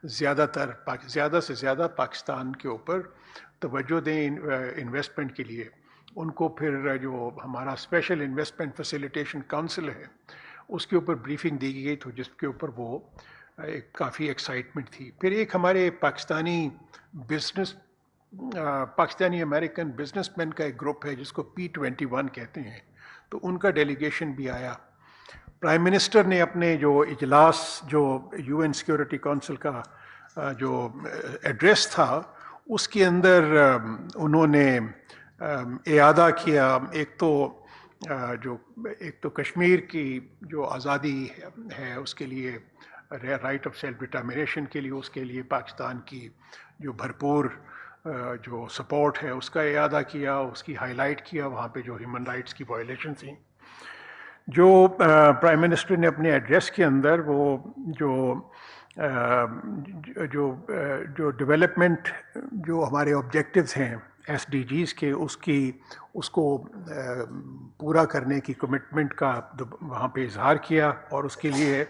زیادہ سے زیادہ پاکستان کے اوپر توجہ دیں انویسٹمنٹ کے لیے. ان کو پھر جو ہمارا اسپیشل انویسٹمنٹ فیسیلیٹیشن کونسل ہے اس کے اوپر بریفنگ دی گئی تو جس کے اوپر وہ ایک کافی ایکسائٹمنٹ تھی. پھر ایک ہمارے پاکستانی امریکن بزنس مین کا ایک گروپ ہے جس کو P21 کہتے ہیں, تو ان کا ڈیلیگیشن بھی آیا. پرائم منسٹر نے اپنے جو اجلاس جو UN سیکورٹی کونسل کا جو ایڈریس تھا اس کے اندر انہوں نے اعادہ کیا ایک تو کشمیر کی جو آزادی ہے اس کے لیے, رائٹ آف سیلف ڈٹرمنیشن کے لیے, اس کے لیے پاکستان کی جو بھرپور جو سپورٹ ہے اس کا اعادہ کیا, اس کی ہائی لائٹ کیا وہاں پہ جو ہیومن رائٹس کی وائلیشن تھیں. جو پرائم منسٹر نے اپنے ایڈریس کے اندر وہ جو ڈیولپمنٹ جو ہمارے آبجیکٹیوز ہیں SDGs کے اس کو پورا کرنے کی کمٹمنٹ کا وہاں پہ اظہار کیا, اور اس کے لیے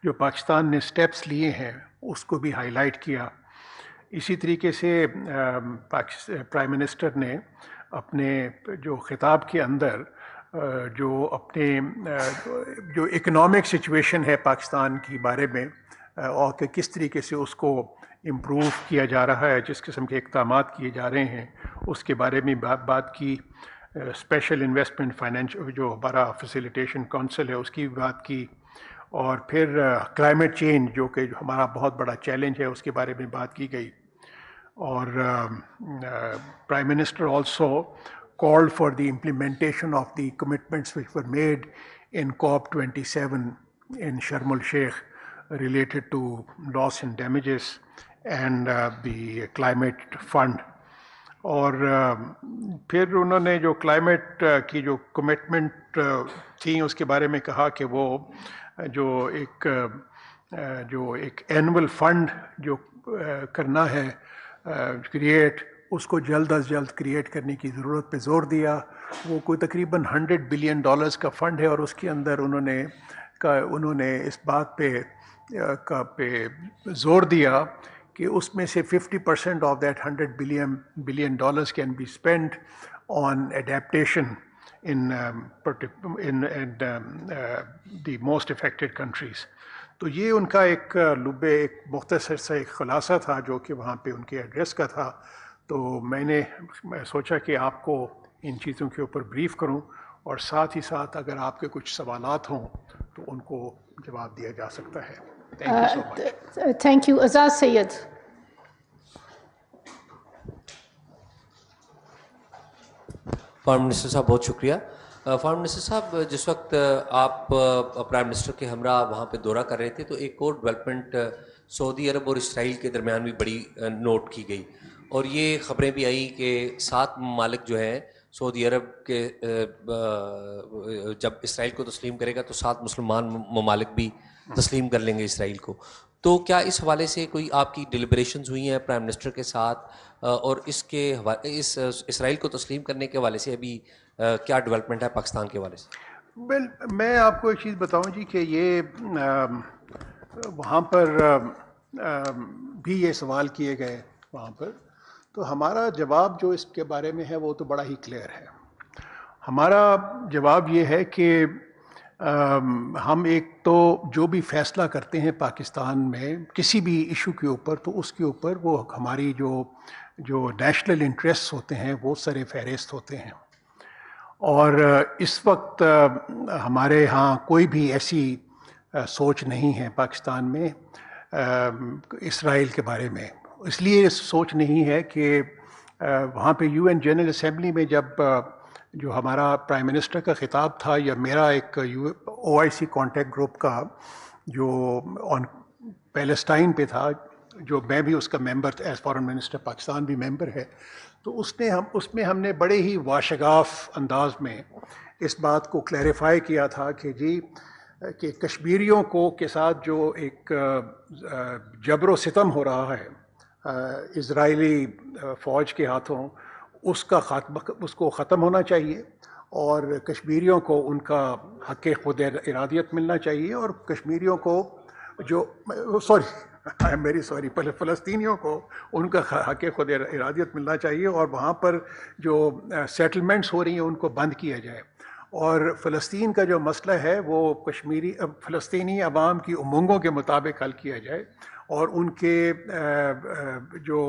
جو پاکستان نے سٹیپس لیے ہیں اس کو بھی ہائی لائٹ کیا. اسی طریقے سے پرائم منسٹر نے اپنے جو خطاب کے اندر جو اکنامک سچویشن ہے پاکستان کی بارے میں اور کہ کس طریقے سے اس کو امپروو کیا جا رہا ہے, جس قسم کے اقدامات کیے جا رہے ہیں اس کے بارے میں بات کی. اسپیشل انویسٹمنٹ فائنینشل جو ہمارا فیسیلیٹیشن کونسل ہے اس کی بات کی, اور پھر کلائمیٹ چینج جو کہ ہمارا بہت بڑا چیلنج ہے اس کے بارے میں بات کی گئی. اور prime minister also called for the implementation of the commitments which were made in COP27 in Sharm el-Sheikh related to loss and damages and the climate fund. اور پھر انہوں نے جو کلائمیٹ کی جو کمٹمنٹ تھیں اس کے بارے میں کہا کہ وہ جو ایک اینول فنڈ جو کرنا ہے کریٹ, اس کو جلد از جلد کریٹ کرنے کی ضرورت پہ زور دیا. وہ کوئی تقریباً $100 بلین کا فنڈ ہے, اور اس کے اندر انہوں نے اس بات پہ زور دیا کہ اس میں سے 50% of that $100 billion can be spend on adaptation in the most affected countries. تو یہ ان کا ایک مختصر سا ایک خلاصہ تھا جو کہ وہاں پہ ان کے ایڈریس کا تھا. تو میں نے سوچا کہ آپ کو ان چیزوں کے اوپر بریف کروں, اور ساتھ ہی ساتھ اگر آپ کے کچھ سوالات ہوں تو ان کو جواب دیا جا سکتا ہے. Thank you so much. Thank you. اعزاز سید. فارم منسٹر صاحب بہت شکریہ. فارم منسٹر صاحب, جس وقت آپ پرائم منسٹر کے ہمراہ وہاں پہ دورہ کر رہے تھے تو ایک اور ڈیولپمنٹ سعودی عرب اور اسرائیل کے درمیان بھی بڑی نوٹ کی گئی, اور یہ خبریں بھی آئی کہ 7 ممالک جو ہیں سعودی عرب کے جب اسرائیل کو تسلیم کرے گا تو 7 مسلمان ممالک بھی تسلیم کر لیں گے اسرائیل کو. تو کیا اس حوالے سے کوئی آپ کی ڈیلیبریشنز ہوئی ہیں پرائم منسٹر کے ساتھ, اور اس اسرائیل کو تسلیم کرنے کے حوالے سے ابھی کیا ڈیولپمنٹ ہے پاکستان کے حوالے سے؟ میں آپ کو ایک چیز بتاؤں جی کہ یہ وہاں پر بھی یہ سوال کیے گئے وہاں پر, تو ہمارا جواب جو اس کے بارے میں ہے وہ تو بڑا ہی کلیئر ہے. ہمارا جواب یہ ہے کہ ہم ایک تو جو بھی فیصلہ کرتے ہیں پاکستان میں کسی بھی ایشو کے اوپر, تو اس کے اوپر وہ ہماری جو نیشنل انٹرسٹ ہوتے ہیں وہ سر فہرست ہوتے ہیں. اور اس وقت ہمارے ہاں کوئی بھی ایسی سوچ نہیں ہے پاکستان میں اسرائیل کے بارے میں. اس لیے سوچ نہیں ہے کہ وہاں پہ UN جنرل اسمبلی میں جب جو ہمارا پرائم منسٹر کا خطاب تھا, یا میرا ایک OIC کانٹیکٹ گروپ کا جو آن پیلسٹائن پہ تھا, جو میں بھی اس کا member as foreign minister Pakistan بھی ممبر ہے, تو اس میں ہم نے بڑے ہی واشگاف انداز میں اس بات کو کلیریفائی کیا تھا کہ جی کہ کشمیریوں کو کے ساتھ جو ایک جبر و ستم ہو رہا ہے اسرائیلی فوج کے ہاتھوں, اس کو ختم ہونا چاہیے, اور کشمیریوں کو ان کا حق خود ارادیت ملنا چاہیے, اور کشمیریوں کو آئی ایم ویری سوری، فلسطینیوں کو ان کا حق خود ارادیت ملنا چاہیے، اور وہاں پر جو سیٹلمنٹس ہو رہی ہیں ان کو بند کیا جائے، اور فلسطین کا جو مسئلہ ہے وہ فلسطینی عوام کی امنگوں کے مطابق حل کیا جائے، اور ان کے جو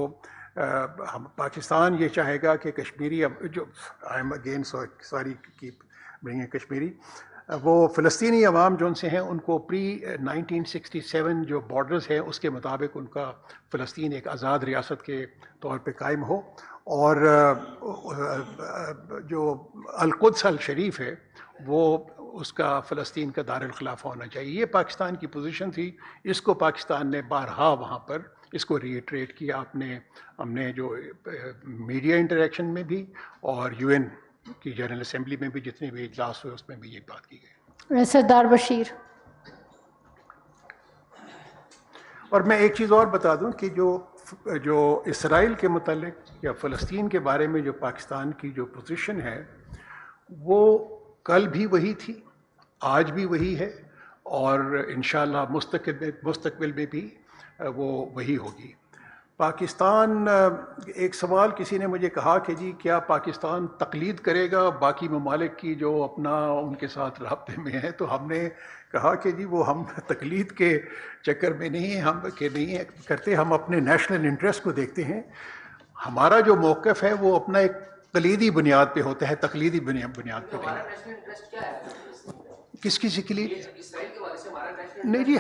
پاکستان یہ چاہے گا کہ کشمیری جو I am again sorry keep bringing Kashmiri, وہ فلسطینی عوام جو ان سے ہیں ان کو پری 1967 جو بارڈرز ہیں اس کے مطابق ان کا فلسطین ایک آزاد ریاست کے طور پہ قائم ہو، اور جو القدس الشریف ہے وہ اس کا فلسطین کا دارالخلافہ ہونا چاہیے۔ یہ پاکستان کی پوزیشن تھی، اس کو پاکستان نے بارہا وہاں پر اس کو ری ایٹریٹ کیا، ہم نے جو میڈیا انٹریکشن میں بھی اور یو این کی جنرل اسمبلی میں بھی جتنے بھی اجلاس ہوئے اس میں بھی یہ بات کی گئی۔ سردار بشیر۔ اور میں ایک چیز اور بتا دوں کہ جو اسرائیل کے متعلق یا فلسطین کے بارے میں جو پاکستان کی جو پوزیشن ہے وہ کل بھی وہی تھی، آج بھی وہی ہے، اور انشاءاللہ مستقبل میں بھی وہ وہی ہوگی۔ پاکستان، ایک سوال کسی نے مجھے کہا کہ جی کیا پاکستان تقلید کرے گا باقی ممالک کی جو اپنا ان کے ساتھ رابطے میں ہیں؟ تو ہم نے کہا کہ جی وہ ہم تقلید کے چکر میں نہیں ہیں، ہم کرتے، ہم اپنے نیشنل انٹرسٹ کو دیکھتے ہیں۔ ہمارا جو موقف ہے وہ اپنا ایک کلیدی بنیاد پہ ہوتا ہے، تقلیدی بنیاد پہ نہیں۔ کس کسی کے لیے نہیں جی،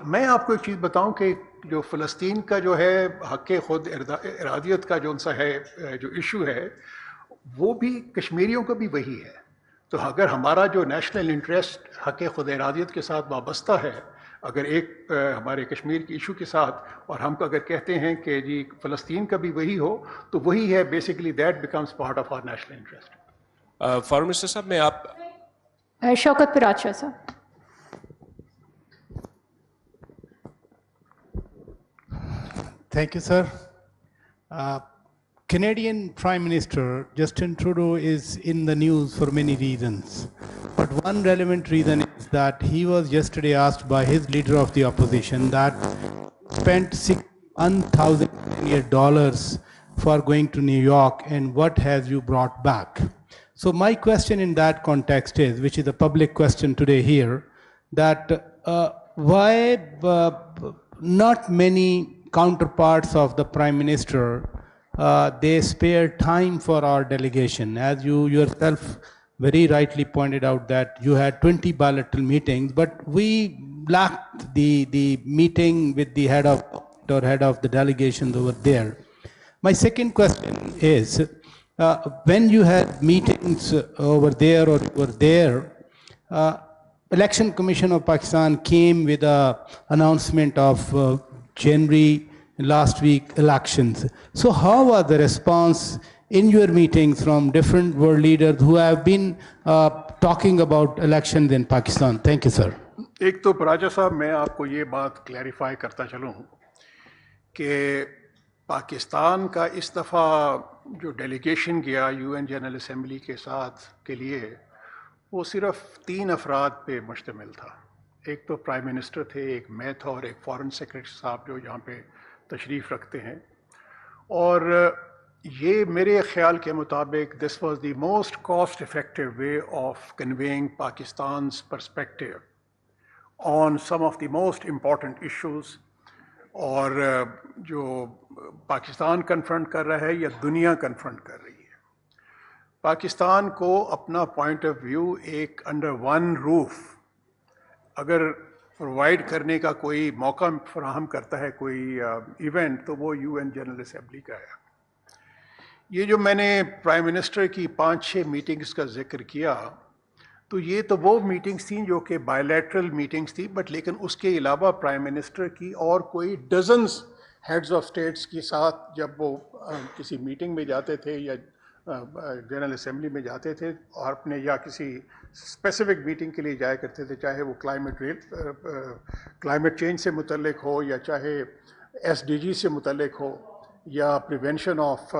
میں آپ کو ایک چیز بتاؤں کہ جو فلسطین کا جو ہے حق خود ارادیت کا جو ان سا ہے جو ایشو ہے وہ بھی کشمیریوں کا بھی وہی ہے۔ تو اگر ہمارا جو نیشنل انٹرسٹ حق خود ارادیت کے ساتھ وابستہ ہے، اگر ایک ہمارے کشمیر کی ایشو کے ساتھ، اور ہم اگر کہتے ہیں کہ جی فلسطین کا بھی وہی ہو، تو وہی ہے basically that becomes part of our national interest. Former minister صاحب، میں آپ شوکت پراچا صاحب۔ Thank you, sir. Canadian Prime Minister Justin Trudeau is in the news for many reasons. But one relevant reason is that he was yesterday asked by his leader of the opposition that spent $1,000 for going to New York, and what has you brought back? So my question in that context is, which is a public question today here, that why not many counterparts of the Prime Minister, they spare time for our delegation. As you yourself very rightly pointed out that you had 20 bilateral meetings, but we lacked the meeting with the head of the delegations over there. My second question is, when you had meetings over there or were there, Election Commission of Pakistan came with an announcement of January last week elections. So how was the response in your meetings from different world leaders who have been talking about elections in Pakistan? Thank you, sir. ایک تو پراجا صاحب میں آپ کو یہ بات clarify کرتا چلوں کہ پاکستان کا اس دفعہ جو ڈیلیگیشن گیا یو این جنرل اسمبلی کے ساتھ کے لیے، وہ صرف 3 افراد پہ مشتمل تھا۔ ایک تو پرائم منسٹر تھے، ایک میں تھا، اور ایک فارن سیکرٹری صاحب جو یہاں پہ تشریف رکھتے ہیں۔ اور یہ میرے خیال کے مطابق this was the most cost effective way of conveying Pakistan's perspective on some of the most important issues، اور جو پاکستان کنفرنٹ کر رہا ہے یا دنیا کنفرنٹ کر رہی ہے۔ پاکستان کو اپنا پوائنٹ آف ویو ایک انڈر ون روف اگر پرووائڈ کرنے کا کوئی موقع فراہم کرتا ہے کوئی ایونٹ، تو وہ یو این جنرل اسمبلی کا ہے۔ یہ جو میں نے پرائم منسٹر کی 5-6 میٹنگز کا ذکر کیا، تو یہ تو وہ میٹنگز تھیں جو کہ بائیلیٹرل میٹنگز تھیں، بٹ لیکن اس کے علاوہ پرائم منسٹر کی اور کوئی ڈزنز ہیڈز آف اسٹیٹس کے ساتھ جب وہ کسی میٹنگ میں جاتے تھے یا جنرل اسمبلی میں جاتے تھے اور اپنے یا کسی اسپیسیفک میٹنگ کے لیے جایا کرتے تھے، چاہے وہ کلائمیٹ چینج سے متعلق ہو یا چاہے ایس ڈی جی سے متعلق ہو یا پریونشن آف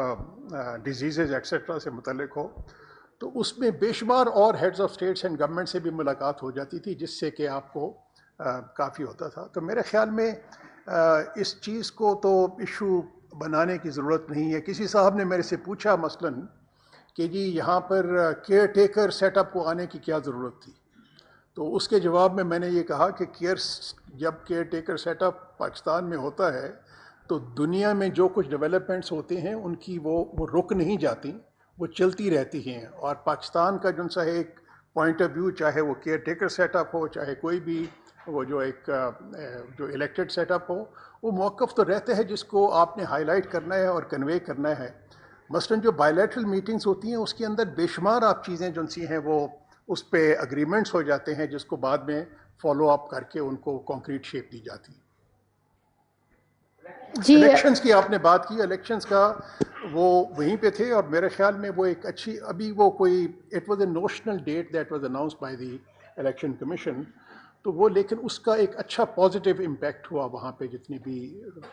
ڈیزیزز ایکسیٹرا سے متعلق ہو، تو اس میں بے شمار اور heads of states and government سے بھی ملاقات ہو جاتی تھی، جس سے کہ آپ کو کافی ہوتا تھا. تو میرے خیال میں اس چیز کو تو ایشو بنانے کی ضرورت نہیں ہے. کسی صاحب نے میرے سے پوچھا مثلاً کہ جی یہاں پر کیئر ٹیکر سیٹ اپ کو آنے کی کیا ضرورت تھی, تو اس کے جواب میں نے یہ کہا کہ جب caretaker setup Pakistan میں ہوتا ہے تو دنیا میں جو کچھ ڈیولپمنٹس ہوتے ہیں ان کی وہ رک نہیں جاتی, وہ چلتی رہتی ہیں. اور پاکستان کا جن سا ایک پوائنٹ آف ویو, چاہے وہ کیئر ٹیکر سیٹ اپ ہو, چاہے کوئی بھی وہ جو الیکٹڈ سیٹ اپ ہو, وہ موقف تو رہتا ہے جس کو آپ نے ہائی لائٹ کرنا ہے اور کنوے کرنا ہے. مثلاً جو بائیلیٹرل میٹنگز ہوتی ہیں اس کے اندر بے شمار آپ چیزیں جو سی ہیں وہ اس پہ اگریمنٹس ہو جاتے ہیں جس کو بعد میں فالو اپ کر کے ان کو کانکریٹ شیپ دی جاتی ہے. جی الیکشنز کی آپ نے بات کی, الیکشنز کا وہ وہیں پہ تھے, اور میرے خیال میں وہ ایک اچھی ابھی وہ کوئی it was a notional date that was announced by the election commission, تو وہ لیکن اس کا ایک اچھا پازیٹیو امپیکٹ ہوا وہاں پہ جتنی بھی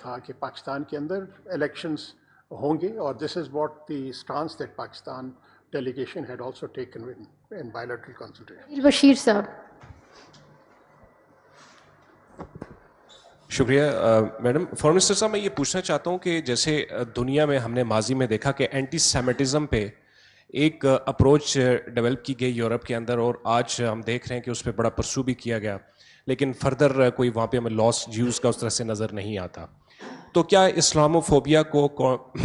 تھا کہ پاکستان کے اندر الیکشنز ہوں گے. اور this is what the stance that Pakistan delegation had also taken in bilateral consultation. Bashir صاحب. شکریہ میڈم. فارن منسٹر صاحب میں یہ پوچھنا چاہتا ہوں کہ جیسے دنیا میں ہم نے ماضی میں دیکھا کہ اینٹی سیمیٹزم پہ ایک اپروچ ڈیولپ کی گئی یورپ کے اندر, اور آج ہم دیکھ رہے ہیں کہ اس پہ بڑا پرسو بھی کیا گیا, لیکن فردر کوئی وہاں پہ ہمیں لاس جیوز کا اس طرح سے نظر نہیں آتا. تو کیا اسلاموفوبیا کو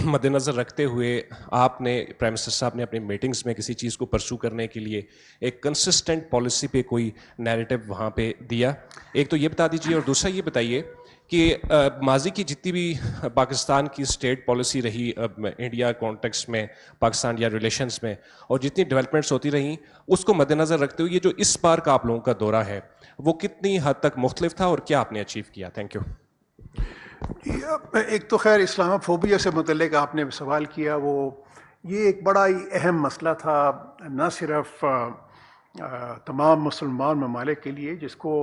مد نظر رکھتے ہوئے آپ نے پرائم منسٹر صاحب نے اپنی میٹنگز میں کسی چیز کو پرسو کرنے کے لیے ایک کنسسٹنٹ پالیسی پہ کوئی نیریٹو وہاں پہ دیا؟ ایک تو یہ بتا دیجیے, اور دوسرا یہ بتائیے کہ ماضی کی جتنی بھی پاکستان کی اسٹیٹ پالیسی رہی انڈیا کانٹیکسٹ میں, پاکستان یا ریلیشنز میں, اور جتنی ڈیولپمنٹس ہوتی رہیں, اس کو مد نظر رکھتے ہوئے یہ جو اس بار کا آپ لوگوں کا دورہ ہے وہ کتنی حد تک مختلف تھا اور کیا آپ نے اچیو کیا؟ Thank you. ایک تو خیر اسلام فوبیا سے متعلق آپ نے سوال کیا, وہ یہ ایک بڑا ہی اہم مسئلہ تھا نہ صرف تمام مسلمان ممالک کے لیے, جس کو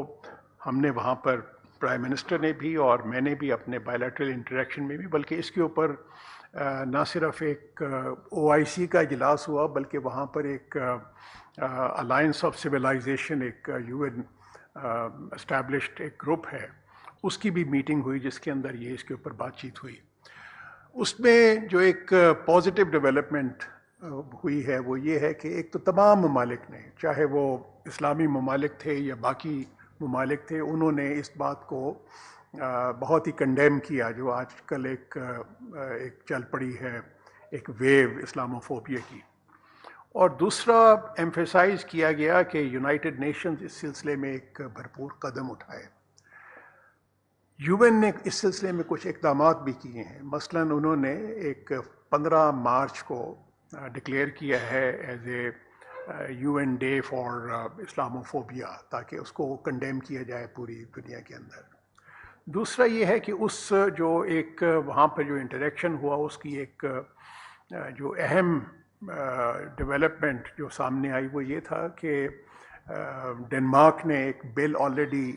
ہم نے وہاں پر پرائم منسٹر نے بھی اور میں نے بھی اپنے بائیلیٹرل انٹریکشن میں بھی, بلکہ اس کے اوپر نہ صرف ایک OIC کا اجلاس ہوا بلکہ وہاں پر ایک الائنس آف سویلائزیشن, ایک UN اسٹیبلشڈ ایک گروپ ہے, اس کی بھی میٹنگ ہوئی جس کے اندر یہ اس کے اوپر بات چیت ہوئی. اس میں جو ایک پازیٹیو ڈیولپمنٹ ہوئی ہے وہ یہ ہے کہ ایک تو تمام ممالک نے, چاہے وہ اسلامی ممالک تھے یا باقی ممالک تھے, انہوں نے اس بات کو بہت ہی کنڈیم کیا جو آج کل ایک چل پڑی ہے ایک ویو اسلاموفوبیا کی. اور دوسرا ایمفیسائز کیا گیا کہ یونائٹڈ نیشنز اس سلسلے میں ایک بھرپور قدم اٹھائے. UN نے اس سلسلے میں کچھ اقدامات بھی کیے ہیں. مثلاً انہوں نے ایک 15 مارچ کو ڈکلیئر کیا ہے as a UN day for Islamophobia, تاکہ اس کو کنڈیم کیا جائے پوری دنیا کے اندر. دوسرا یہ ہے کہ اس جو ایک وہاں پہ جو انٹریکشن ہوا اس کی ایک جو اہم ڈیولپمنٹ جو سامنے آئی وہ یہ تھا کہ ڈنمارک نے ایک بل آلریڈی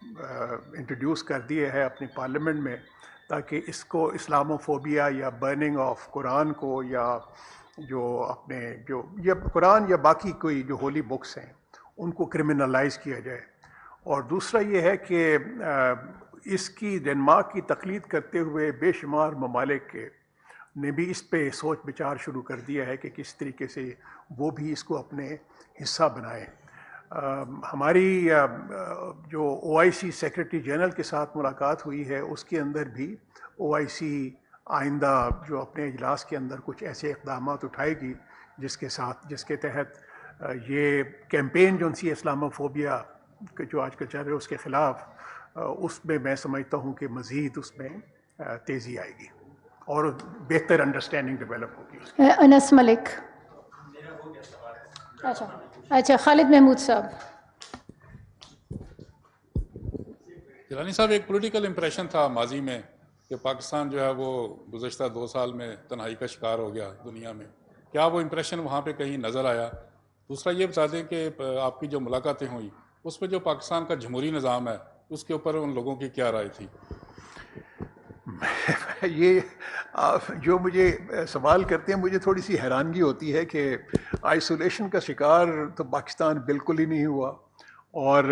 انٹروڈیوس کر دیا ہے اپنی پارلیمنٹ میں, تاکہ اس کو اسلاموفوبیا یا برننگ آف قرآن کو یا جو اپنے جو یا قرآن یا باقی کوئی جو ہولی بکس ہیں ان کو کرمنلائز کیا جائے. اور دوسرا یہ ہے کہ اس کی ڈنمارک کی تقلید کرتے ہوئے بے شمار ممالک نے بھی اس پہ سوچ بچار شروع کر دیا ہے کہ کس طریقے سے وہ بھی اس کو اپنے حصہ بنائیں. ہماری جو OIC سیکرٹری جنرل کے ساتھ ملاقات ہوئی ہے اس کے اندر بھی OIC آئندہ جو اپنے اجلاس کے اندر کچھ ایسے اقدامات اٹھائے گی جس کے تحت یہ کیمپین جو سی اسلاموفوبیا جو آج کل چل رہے اس کے خلاف, اس میں سمجھتا ہوں کہ مزید اس میں تیزی آئے گی اور بہتر انڈرسٹینڈنگ ڈیولپ ہوگی. انس ملک. اچھا خالد محمود صاحب. جیلانی صاحب, ایک پولیٹیکل امپریشن تھا ماضی میں کہ پاکستان جو ہے وہ گزشتہ 2 سال میں تنہائی کا شکار ہو گیا دنیا میں. کیا وہ امپریشن وہاں پہ کہیں نظر آیا؟ دوسرا یہ بتا دیں کہ آپ کی جو ملاقاتیں ہوئیں اس میں جو پاکستان کا جمہوری نظام ہے اس کے اوپر ان لوگوں کی کیا رائے تھی؟ یہ جو مجھے سوال کرتے ہیں مجھے تھوڑی سی حیرانگی ہوتی ہے کہ آئسولیشن کا شکار تو پاکستان بالکل ہی نہیں ہوا, اور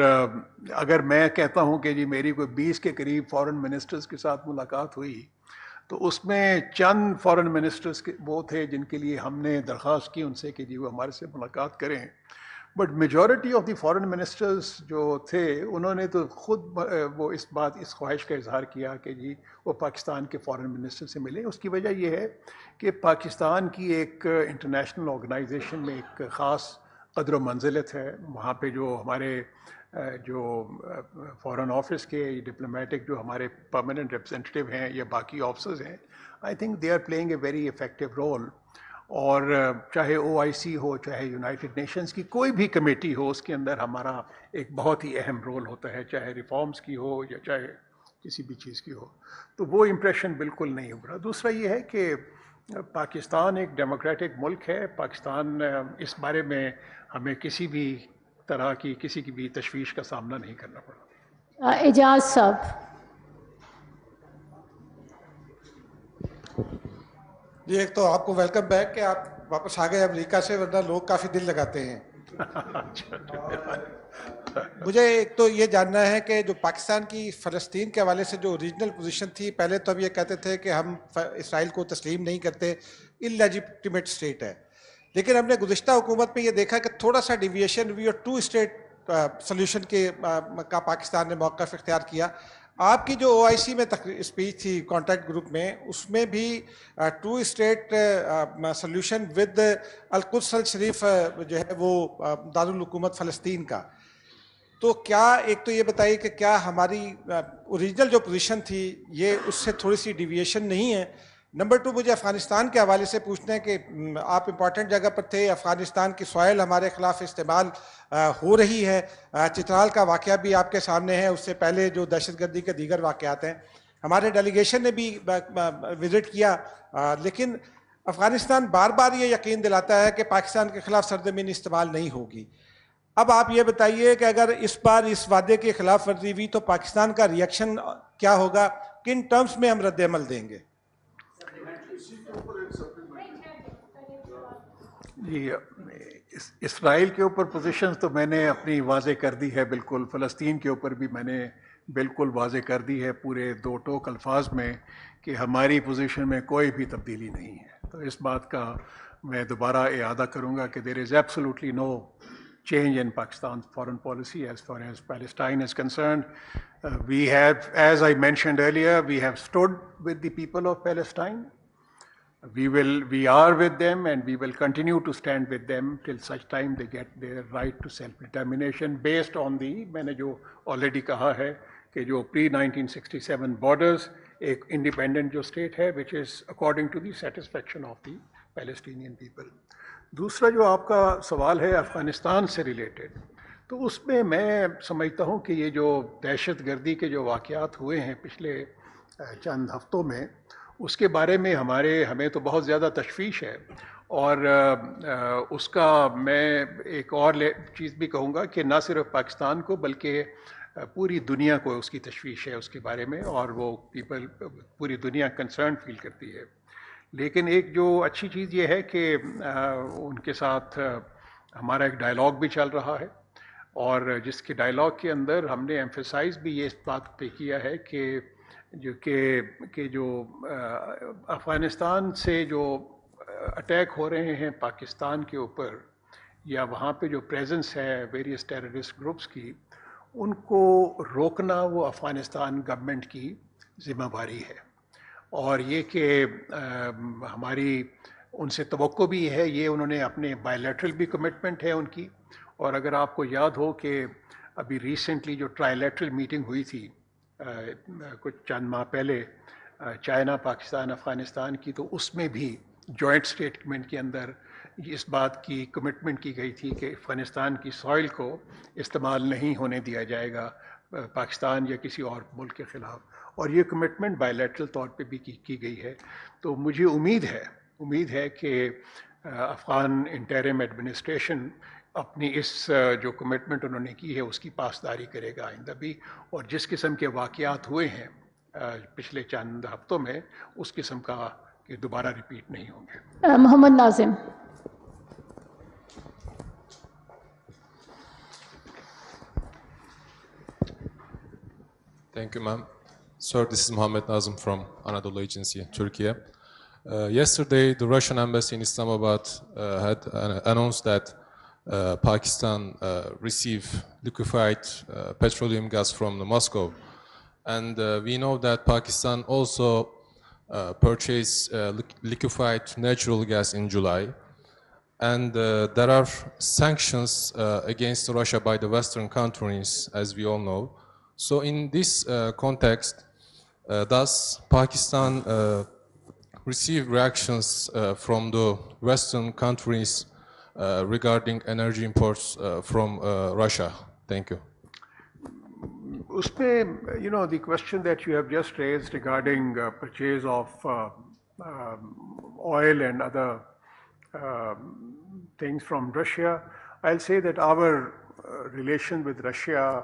اگر میں کہتا ہوں کہ جی میری کوئی 20 کے قریب فارن منسٹرز کے ساتھ ملاقات ہوئی تو اس میں چند فارن منسٹرز وہ تھے جن کے لیے ہم نے درخواست کی ان سے کہ جی وہ ہمارے سے ملاقات کریں, but majority of the foreign ministers جو تھے انہوں نے تو خود وہ اس خواہش کا اظہار کیا کہ جی وہ پاکستان کے فارن منسٹر سے ملیں. اس کی وجہ یہ ہے کہ پاکستان کی ایک انٹرنیشنل آرگنائزیشن میں ایک خاص قدر و منزلت ہے. وہاں پہ جو ہمارے جو فارن آفس کے ڈپلومیٹک جو ہمارے پرماننٹ ریپرزینٹیو ہیں یا باقی آفسرز ہیں, I think they are playing a very effective role. اور چاہے OIC ہو, چاہے یونائٹڈ نیشنز کی کوئی بھی کمیٹی ہو, اس کے اندر ہمارا ایک بہت ہی اہم رول ہوتا ہے, چاہے ریفارمز کی ہو یا چاہے کسی بھی چیز کی ہو. تو وہ امپریشن بالکل نہیں ابھرا. دوسرا یہ ہے کہ پاکستان ایک ڈیموکریٹک ملک ہے. پاکستان اس بارے میں ہمیں کسی بھی طرح کی کسی کی بھی تشویش کا سامنا نہیں کرنا پڑا. اعجاز صاحب. جی, ایک تو آپ کو ویلکم بیک کہ آپ واپس آ گئے امریکہ سے, ورنہ لوگ کافی دل لگاتے ہیں. مجھے ایک تو یہ جاننا ہے کہ جو پاکستان کی فلسطین کے حوالے سے جو اوریجنل پوزیشن تھی, پہلے تو اب یہ کہتے تھے کہ ہم اسرائیل کو تسلیم نہیں کرتے, انلیجیٹمیٹ اسٹیٹ ہے, لیکن ہم نے گزشتہ حکومت میں یہ دیکھا کہ تھوڑا سا ڈیویشن ہوئی اور 2 اسٹیٹ سلیوشن کا پاکستان نے موقف اختیار کیا. آپ کی جو OIC میں اسپیچ تھی کانٹیکٹ گروپ میں, اس میں بھی 2 اسٹیٹ سلیوشن ود القدس الشریف جو ہے وہ دارالحکومت فلسطین کا. تو کیا ایک تو یہ بتائیے کہ کیا ہماری اوریجنل جو پوزیشن تھی یہ اس سے تھوڑی سی ڈیویشن نہیں ہے. نمبر 2, مجھے افغانستان کے حوالے سے پوچھنا ہے کہ آپ امپورٹنٹ جگہ پر تھے, افغانستان کی سوائل ہمارے خلاف استعمال ہو رہی ہے, چترال کا واقعہ بھی آپ کے سامنے ہے, اس سے پہلے جو دہشت گردی کے دیگر واقعات ہیں. ہمارے ڈیلیگیشن نے بھی وزٹ کیا, لیکن افغانستان بار بار یہ یقین دلاتا ہے کہ پاکستان کے خلاف سرزمین استعمال نہیں ہوگی. اب آپ یہ بتائیے کہ اگر اس بار اس وعدے کی خلاف ورزی ہوئی تو پاکستان کا ریئیکشن کیا ہوگا, کن ٹرمز میں ہم رد عمل دیں گے؟ جی, اسرائیل کے اوپر پوزیشنز تو میں نے اپنی واضح کر دی ہے بالکل. فلسطین کے اوپر بھی میں نے بالکل واضح کر دی ہے پورے 2 ٹوک الفاظ میں کہ ہماری پوزیشن میں کوئی بھی تبدیلی نہیں ہے. تو اس بات کا میں دوبارہ اعادہ کروں گا کہ there is absolutely no change in Pakistan's foreign policy as far as Palestine is concerned. We have, as I mentioned earlier, we have stood with the people of Palestine. We are with them and we will continue to stand with them till such time they get their right to self-determination based on the, میں نے جو already کہا ہے کہ جو pre-1967 borders ایک independent جو state ہے which is according to the satisfaction of the Palestinian people. دوسرا جو آپ کا سوال ہے افغانستان سے ریلیٹڈ, تو اس میں میں سمجھتا ہوں کہ یہ جو دہشت گردی کے جو واقعات ہوئے ہیں پچھلے چند ہفتوں میں, اس کے بارے میں ہمیں تو بہت زیادہ تشویش ہے. اور اس کا میں ایک اور چیز بھی کہوں گا کہ نہ صرف پاکستان کو بلکہ پوری دنیا کو اس کی تشویش ہے اس کے بارے میں, اور وہ پوری دنیا کنسرن فیل کرتی ہے. لیکن ایک جو اچھی چیز یہ ہے کہ ان کے ساتھ ہمارا ایک ڈائلاگ بھی چل رہا ہے, اور جس کے ڈائلاگ کے اندر ہم نے ایمفیسائز بھی یہ اس بات پہ کیا ہے کہ جو افغانستان سے جو اٹیک ہو رہے ہیں پاکستان کے اوپر, یا وہاں پہ جو پریزنس ہے ویریس ٹیررسٹ گروپس کی, ان کو روکنا وہ افغانستان گورنمنٹ کی ذمہ داری ہے. اور یہ کہ ہماری ان سے توقع بھی ہے, یہ انہوں نے اپنے بائیلیٹرل بھی کمٹمنٹ ہے ان کی. اور اگر آپ کو یاد ہو کہ ابھی ریسنٹلی جو ٹرائیلیٹرل میٹنگ ہوئی تھی کچھ چند ماہ پہلے چائنا پاکستان افغانستان کی, تو اس میں بھی جوائنٹ اسٹیٹمنٹ کے اندر اس بات کی کمٹمنٹ کی گئی تھی کہ افغانستان کی سوئل کو استعمال نہیں ہونے دیا جائے گا پاکستان یا کسی اور ملک کے خلاف, اور یہ کمٹمنٹ بائیلیٹرل طور پہ بھی کی گئی ہے. تو مجھے امید ہے کہ افغان انٹرم ایڈمنسٹریشن اپنی اس جو کمٹمنٹ انہوں نے کی ہے اس کی پاسداری کرے گا آئندہ بھی, اور جس قسم کے واقعات ہوئے ہیں پچھلے چند ہفتوں میں اس قسم کا کہ دوبارہ ریپیٹ نہیں ہوں گے. Muhammad Nazim. Thank you, ma'am. Sir, this is Muhammed Nazım from Anadolu Agency, Turkey. Yesterday, the Russian embassy in Islamabad had announced that Pakistan received liquefied petroleum gas from Moscow. And we know that Pakistan also purchased liquefied natural gas in July. And there are sanctions against Russia by the Western countries, as we all know. So in this context, does Pakistan receive reactions from the Western countries regarding energy imports from Russia? Thank you. Usme, you know, the question that you have just raised regarding purchase of oil and other things from Russia, I'll say that our relations with Russia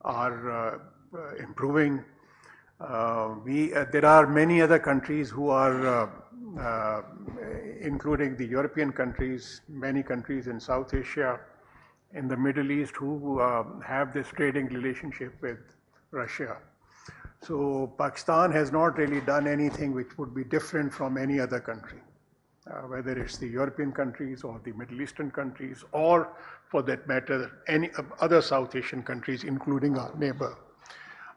are improving. There are many other countries who are, including the European countries, many countries in South Asia, in the Middle East, who have this trading relationship with Russia. So Pakistan has not really done anything which would be different from any other country, whether it's the European countries or the Middle Eastern countries, or for that matter, any other South Asian countries, including our neighbor.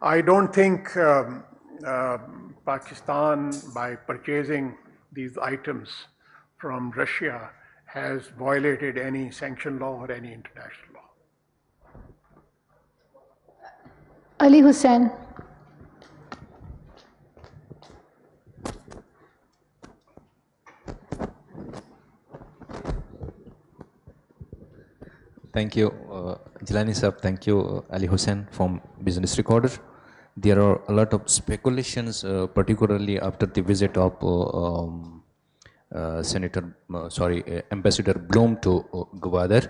I don't think Pakistan, by purchasing these items from Russia, has violated any sanction law or any international law. Ali Hussain. Thank you, Jilani Sahab. Thank you, Ali Hussain from Business Recorder. There are a lot of speculations, particularly after the visit of Ambassador Bloom to Gwadar,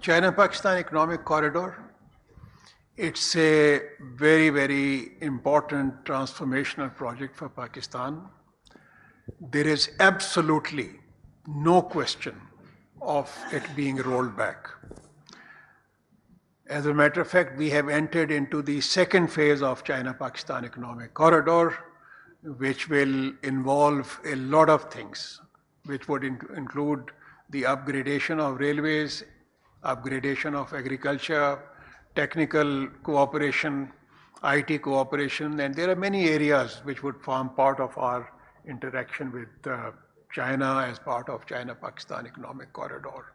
China Pakistan Economic Corridor, it's a very, very important transformational project for Pakistan. There is absolutely no question of it being rolled back. As a matter of fact, we have entered into the second phase of China-Pakistan Economic Corridor, which will involve a lot of things, which would include the upgradation of railways, upgradation of agriculture, technical cooperation, IT cooperation, and there are many areas which would form part of our interaction with China as part of China-Pakistan Economic Corridor.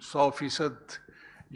100%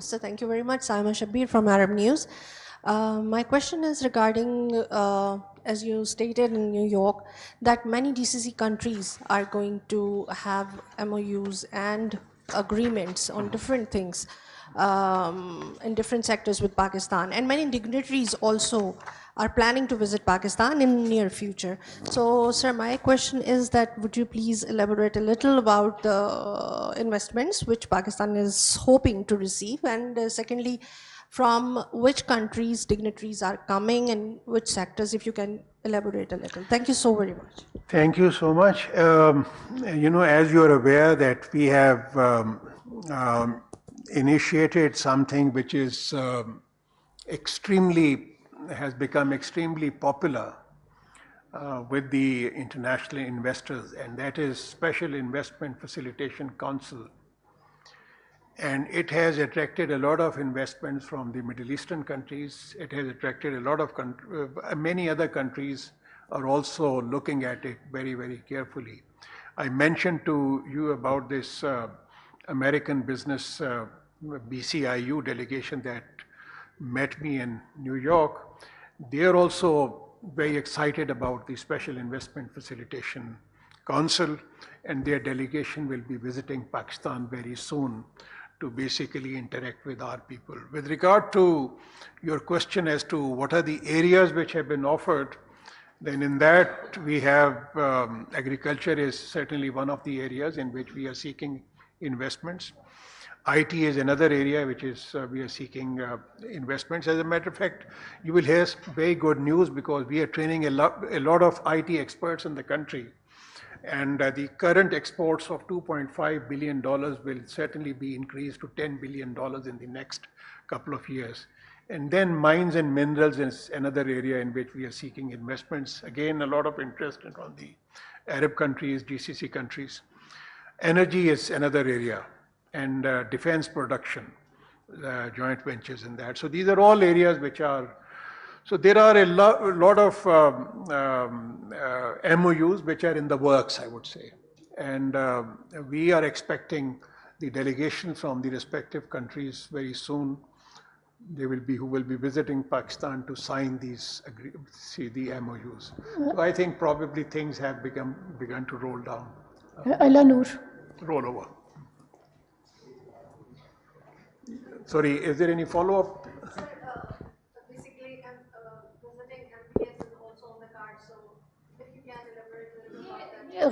So thank you very much. Saima Shabir from Arab News. My question is regarding, as you stated in New York, that many GCC countries are going to have MOUs and agreements on different things in different sectors with Pakistan, and many dignitaries also are planning to visit Pakistan in near future. So, sir, my question is that would you please elaborate a little about the investments which Pakistan is hoping to receive, and secondly, from which countries dignitaries are coming and which sectors, if you can elaborate a little. Thank you so very much. Thank you so much. As you are aware that we have initiated something which is has become extremely popular with the international investors, and that is Special Investment Facilitation Council. And it has attracted a lot of investments from the Middle Eastern countries. It has attracted a lot of many other countries are also looking at it very, very carefully. I mentioned to you about this American business BCIU delegation that met me in New York. They are also very excited about the Special Investment Facilitation Council, and their delegation will be visiting Pakistan very soon to basically interact with our people. With regard to your question as to what are the areas which have been offered, then in that we have agriculture is certainly one of the areas in which we are seeking investments. IT is another area which is we are seeking investments. As a matter of fact, you will hear very good news because we are training a lot of IT experts in the country. And the current exports of $2.5 billion will certainly be increased to $10 billion in the next couple of years. And then mines and minerals is another area in which we are seeking investments. Again, a lot of interest from the Arab countries, GCC countries. Energy is another area, and defense production, joint ventures in that. So these are all areas which are. So there are a lot of MOUs which are in the works, I would say. And we are expecting the delegation from the respective countries very soon. Who will be visiting Pakistan to sign the MOUs. So I think probably things have begun to roll down. Allah Noor. Roll over. Sorry, is there any follow-up?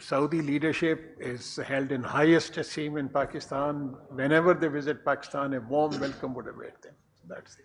Saudi leadership is held in highest esteem in Pakistan. Whenever they visit Pakistan, a warm welcome would await them. That's it.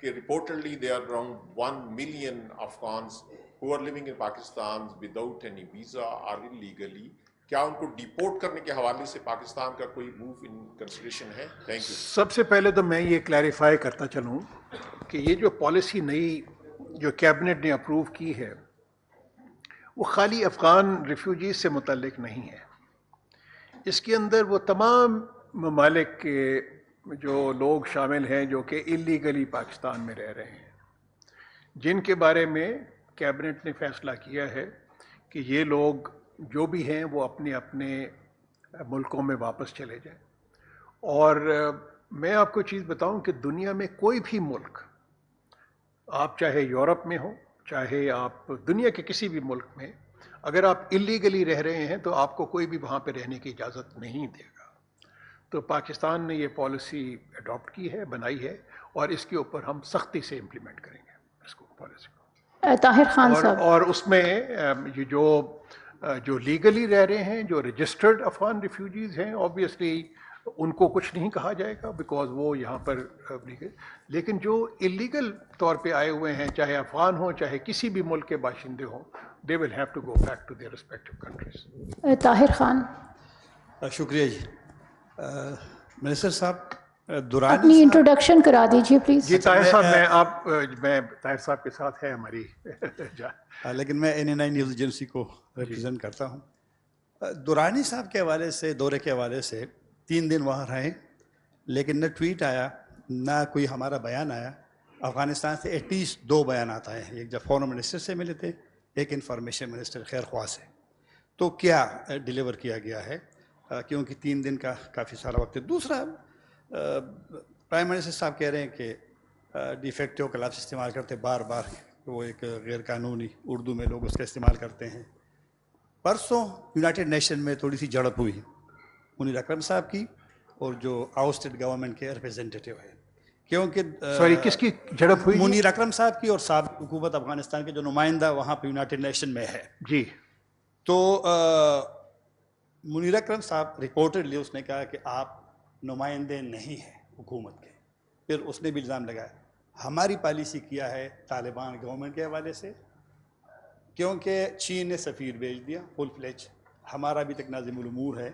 کہ reportedly there are around 1 million Afghans who are living in Pakistan without any visa or illegally. کیا ان کو deport کرنے کے حوالے سے پاکستان کا کوئی move in consideration ہے؟ Thank you. سب سے پہلے تو میں یہ کلیریفائی کرتا چلوں کہ یہ جو پالیسی نئی جو کیبنٹ نے اپروو کی ہے وہ خالی افغان ریفیوجیز سے متعلق نہیں ہے. اس کے اندر وہ تمام ممالک کے جو لوگ شامل ہیں جو کہ اللیگلی پاکستان میں رہ رہے ہیں، جن کے بارے میں کیبنٹ نے فیصلہ کیا ہے کہ یہ لوگ جو بھی ہیں وہ اپنے اپنے ملکوں میں واپس چلے جائیں. اور میں آپ کو چیز بتاؤں کہ دنیا میں کوئی بھی ملک، آپ چاہے یورپ میں ہو چاہے آپ دنیا کے کسی بھی ملک میں، اگر آپ اللیگلی رہ رہے ہیں تو آپ کو کوئی بھی وہاں پہ رہنے کی اجازت نہیں دے گا. تو پاکستان نے یہ پالیسی اڈاپٹ کی ہے، بنائی ہے، اور اس کے اوپر ہم سختی سے امپلیمنٹ کریں گے اس کو، پالیسی کو. طاہر خان صاحب، اور اس میں یہ جو لیگلی رہ رہے ہیں، جو رجسٹرڈ افغان ریفیوجیز ہیں، آبویسلی ان کو کچھ نہیں کہا جائے گا بیکاز وہ یہاں پر لیگل، لیکن جو اللیگل طور پہ آئے ہوئے ہیں، چاہے افغان ہوں چاہے کسی بھی ملک کے باشندے ہوں، they will have to go back to their respective countries. Tahir Khan. شکریہ جی. منسٹر صاحب اپنی انٹروڈکشن کرا دیجیے پلیز. جی طاہر صاحب، میں طاہر صاحب کے ساتھ ہے ہماری لیکن میں NNI نیوز ایجنسی کو ریپرزینٹ کرتا ہوں. دورانی صاحب کے حوالے سے، دورے کے حوالے سے 3 دن وہاں رہے، لیکن نہ ٹویٹ آیا نہ کوئی ہمارا بیان آیا. افغانستان سے ایٹ لیسٹ 2 بیانات آئے ہیں، ایک جب فارن منسٹر سے ملے تھے، ایک انفارمیشن منسٹر خیر خواہ سے. تو کیا ڈیلیور کیا گیا ہے؟ کیونکہ 3 دن کا کافی سارا وقت ہے. دوسرا، پرائم منسٹر صاحب کہہ رہے ہیں کہ ڈیفیکٹو کا لفظ استعمال کرتے بار بار، وہ ایک غیر قانونی، اردو میں لوگ اس کا استعمال کرتے ہیں. پرسوں یونائٹڈ نیشن میں تھوڑی سی جھڑپ ہوئی منیر اکرم صاحب کی اور جو آؤسٹڈ گورنمنٹ کے ریپرزینٹیٹیو ہیں، کیونکہ سوری کس کی جھڑپ ہوئی؟ منیر اکرم صاحب کی اور سابق حکومت افغانستان کے جو نمائندہ وہاں پہ یونائٹڈ نیشن میں ہے. جی. تو منیر اکرم صاحب رپورٹڈلی اس نے کہا کہ آپ نمائندے نہیں ہیں حکومت کے. پھر اس نے بھی الزام لگایا ہماری پالیسی کیا ہے طالبان گورنمنٹ کے حوالے سے، کیونکہ چین نے سفیر بھیج دیا فل فلیج، ہمارا ابھی تک ناظم الامور ہے.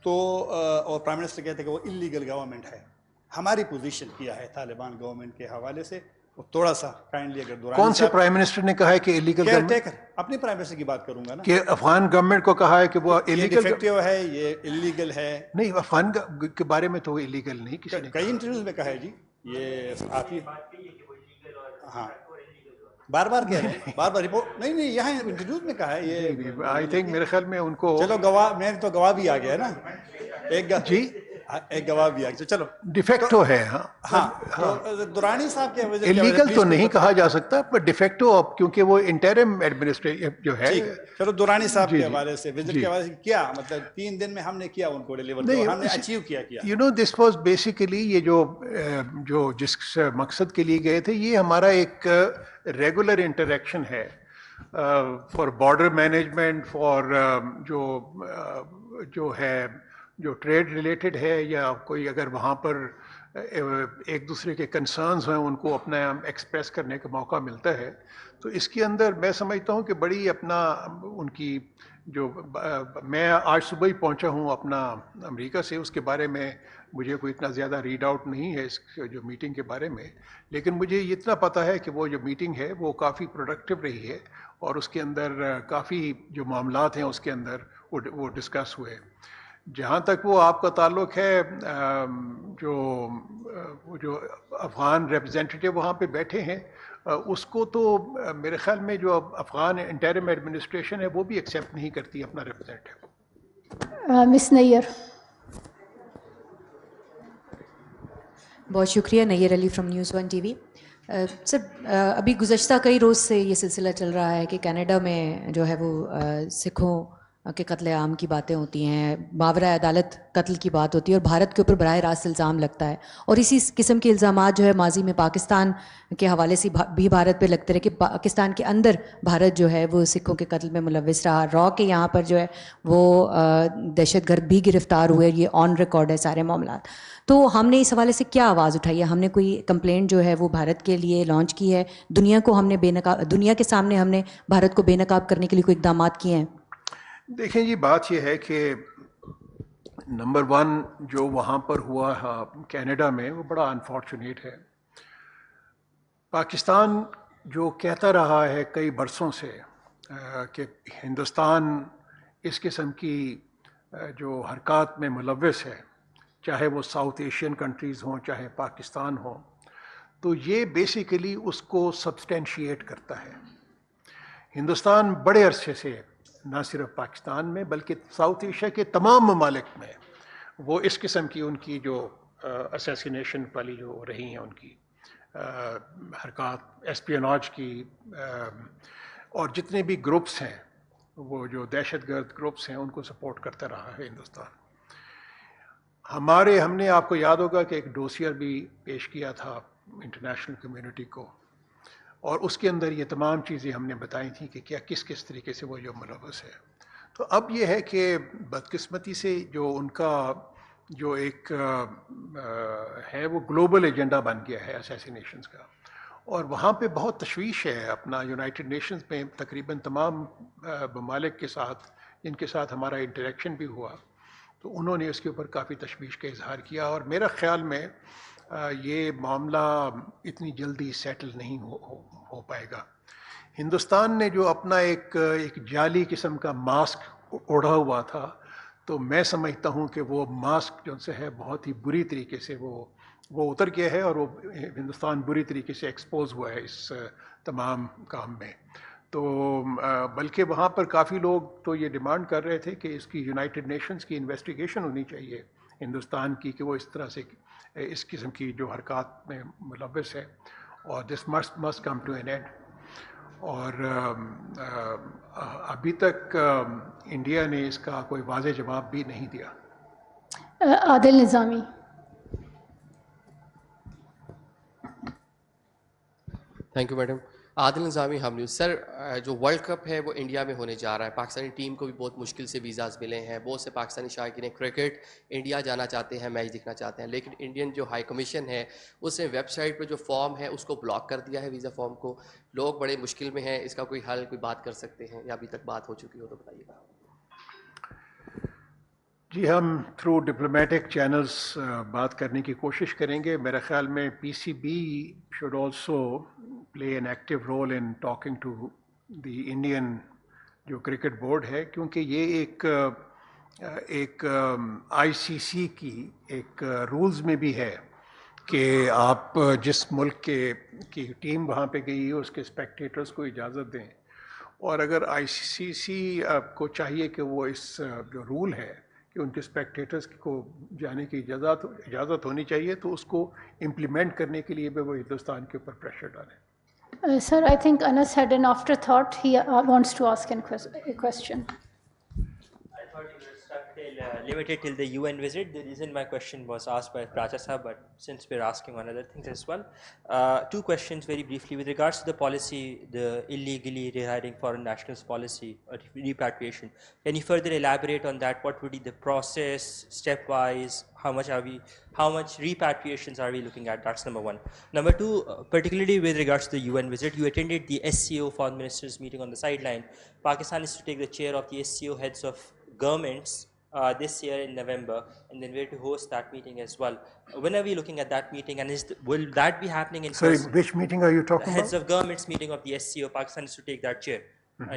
تو اور پرائم منسٹر کہتے ہیں کہ وہ اللیگل گورنمنٹ ہے. ہماری پوزیشن کیا ہے طالبان گورنمنٹ کے حوالے سے. تھوڑا سا کائنڈلی اگر دورانی کون سے پرائم منسٹر نے کہا ہے کہ اللیگل گورنمنٹ؟ اپنی پرائم منسٹر کی بات کروں گا نا، کہ افغان گورنمنٹ کو کہا ہے کہ وہ اللیگل ڈیفیکٹو ہے، یہ اللیگل ہے. نہیں، افغان کے بارے میں تو وہ اللیگل نہیں کسی نے، کئی انٹرویوز میں کہا ہے جی. یہ آپ ہی ہاں بار بار کہہ رہے ہیں، بار بار رپورٹ نہیں یہاں انٹرویوز میں کہا ہے. یہ آئی تھنک میرے خیال میں ان کو، چلو گواہ، میں تو گواہ بھی آ گیا نا، جی ایک گواہ بھی آ گیا. چلو ڈیفیکٹو ہے. ہاں دورانی صاحب کے اللیگل تو نہیں کہا جا سکتا، پر ڈیفیکٹو کیونکہ وہ انٹرم ایڈمنسٹریشن جو ہے. چلو دورانی صاحب کے حوالے سے وزٹ کے حوالے سے کیا مطلب 3 دن میں ہم نے کیا ان کو ڈیلیور، ہم نے اچیو کیا. You know this was basically, یہ جو جس مقصد کے لیے گئے تھے، یہ ہمارا ایک ریگولر انٹریکشن ہے فار بارڈر مینجمنٹ، فار جو ہے جو ٹریڈ ریلیٹڈ ہے، یا کوئی اگر وہاں پر ایک دوسرے کے کنسرنز ہیں ان کو اپنا ایکسپریس کرنے کا موقع ملتا ہے. تو اس کے اندر میں سمجھتا ہوں کہ بڑی اپنا ان کی جو، میں آج صبح ہی پہنچا ہوں اپنا امریکہ سے، اس کے بارے میں مجھے کوئی اتنا زیادہ ریڈ آؤٹ نہیں ہے اس جو میٹنگ کے بارے میں، لیکن مجھے اتنا پتہ ہے کہ وہ جو میٹنگ ہے وہ کافی پروڈکٹیو رہی ہے، اور اس کے اندر کافی جو معاملات ہیں اس کے اندر وہ ڈسکس ہوئے. جہاں تک وہ آپ کا تعلق ہے، جو افغان ریپرزینٹیٹیو وہاں پہ بیٹھے ہیں، اس کو تو میرے خیال میں جو افغان انٹرم ایڈمنسٹریشن ہے وہ بھی ایکسیپٹ نہیں کرتی اپنا ریپرزینٹیو. مس نیئر. بہت شکریہ. Near Ali from news 1 TV. سر ابھی گزشتہ کئی روز سے یہ سلسلہ چل رہا ہے کہ کینیڈا میں جو ہے وہ سکھوں کہ قتل عام کی باتیں ہوتی ہیں, ماورا عدالت قتل کی بات ہوتی ہے, اور بھارت کے اوپر براہ راست الزام لگتا ہے, اور اسی قسم کے الزامات جو ہے ماضی میں پاکستان کے حوالے سے بھی بھارت پہ لگتے رہے کہ پاکستان کے اندر بھارت جو ہے وہ سکھوں کے قتل میں ملوث رہا. را کے یہاں پر جو ہے وہ دہشت گرد بھی گرفتار ہوئے, یہ آن ریکارڈ ہے سارے معاملات. تو ہم نے اس حوالے سے کیا آواز اٹھائی ہے؟ ہم نے کوئی کمپلینٹ جو ہے وہ بھارت کے لیے لانچ کی ہے؟ دنیا کو ہم نے دنیا کے سامنے ہم نے بھارت کو بے نقاب کرنے کے لیے کوئی اقدامات کیے ہیں؟ دیکھیں جی, بات یہ ہے کہ نمبر 1 جو وہاں پر ہوا کینیڈا میں وہ بڑا انفارچونیٹ ہے. پاکستان جو کہتا رہا ہے کئی برسوں سے کہ ہندوستان اس قسم کی جو حرکات میں ملوث ہے, چاہے وہ ساؤتھ ایشین کنٹریز ہوں چاہے پاکستان ہوں, تو یہ بیسیکلی اس کو سبسٹینشیٹ کرتا ہے. ہندوستان بڑے عرصے سے نہ صرف پاکستان میں بلکہ ساؤتھ ایشیا کے تمام ممالک میں وہ اس قسم کی ان کی جو اسیسینیشن والی جو رہی ہیں ان کی حرکات, ایسپیوناج کی, اور جتنے بھی گروپس ہیں وہ جو دہشت گرد گروپس ہیں ان کو سپورٹ کرتا رہا ہے ہندوستان. ہم نے آپ کو یاد ہوگا کہ ایک ڈوسیئر بھی پیش کیا تھا انٹرنیشنل کمیونٹی کو, اور اس کے اندر یہ تمام چیزیں ہم نے بتائی تھیں کہ کیا کس طریقے سے وہ جو ملوث ہے. تو اب یہ ہے کہ بدقسمتی سے جو ان کا جو ایک ہے وہ گلوبل ایجنڈا بن گیا ہے اسیسینیشنز کا, اور وہاں پہ بہت تشویش ہے. اپنا یونائٹڈ نیشنز میں تقریباً تمام ممالک کے ساتھ جن کے ساتھ ہمارا انٹریکشن بھی ہوا, تو انہوں نے اس کے اوپر کافی تشویش کا اظہار کیا, اور میرا خیال میں یہ معاملہ اتنی جلدی سیٹل نہیں ہو پائے گا. ہندوستان نے جو اپنا ایک جعلی قسم کا ماسک اوڑھا ہوا تھا, تو میں سمجھتا ہوں کہ وہ ماسک جو سے ہے بہت ہی بری طریقے سے وہ اتر گیا ہے, اور وہ ہندوستان بری طریقے سے ایکسپوز ہوا ہے اس تمام کام میں. تو بلکہ وہاں پر کافی لوگ تو یہ ڈیمانڈ کر رہے تھے کہ اس کی یونائٹڈ نیشنز کی انویسٹیگیشن ہونی چاہیے ہندوستان کی کہ وہ اس طرح سے اس قسم کی جو حرکات میں ملوث ہے, اور this must come to an end. اور ابھی تک انڈیا نے اس کا کوئی واضح جواب بھی نہیں دیا. Adil Nizami. Thank you madam. Adil Nizami Hum news. سر, جو ورلڈ کپ ہے وہ انڈیا میں ہونے جا رہا ہے, پاکستانی ٹیم کو بھی بہت مشکل سے ویزاز ملے ہیں, بہت سے پاکستانی شائقین کرکٹ انڈیا جانا چاہتے ہیں, میچ دیکھنا چاہتے ہیں, لیکن انڈین جو ہائی کمیشن ہے اس نے ویب سائٹ پہ جو فارم ہے اس کو بلاک کر دیا ہے, ویزا فارم کو. لوگ بڑے مشکل میں ہیں, اس کا کوئی حل, کوئی بات کر سکتے ہیں, یا ابھی تک بات ہو چکی ہو تو بتائیے گا. جی, ہم تھرو ڈپلومیٹک چینلز بات کرنے کی کوشش کریں گے. میرے خیال میں P C B should also play an active role in talking to the Indian جو کرکٹ بورڈ ہے, کیونکہ یہ ایک آئی سی سی کی ایک رولز میں بھی ہے کہ آپ جس ملک کی ٹیم وہاں پہ گئی ہے اس کے اسپیکٹیٹرز کو اجازت دیں, اور اگر آئی سی سی کو چاہیے کہ وہ اس جو رول ہے کہ ان کے اسپیکٹیٹرز کو جانے کی اجازت ہونی چاہیے, تو اس کو امپلیمنٹ کرنے کے لیے بھی وہ ہندوستان کے اوپر پریشر ڈالیں. Sir, I think Anas had an afterthought. He wants to ask a question. I thought you were stuck limited till the UN visit. The reason my question was asked by Pracha Sahab, but since we're asking on other things as well. 2 questions very briefly. With regards to the policy, the illegally rehiring foreign nationals policy or repatriation, can you further elaborate on that? What would be the process, stepwise? How much repatriations are we looking at? That's number 1. Number 2, particularly with regards to the UN visit, you attended the SCO foreign ministers meeting on the sideline. Pakistan is to take the chair of the SCO heads of governments this year in November, and then we're to host that meeting as well. When are we looking at that meeting, and will that be happening in Sorry, person? which meeting are you talking about? Heads of governments meeting of the SCO. Pakistan is to take that chair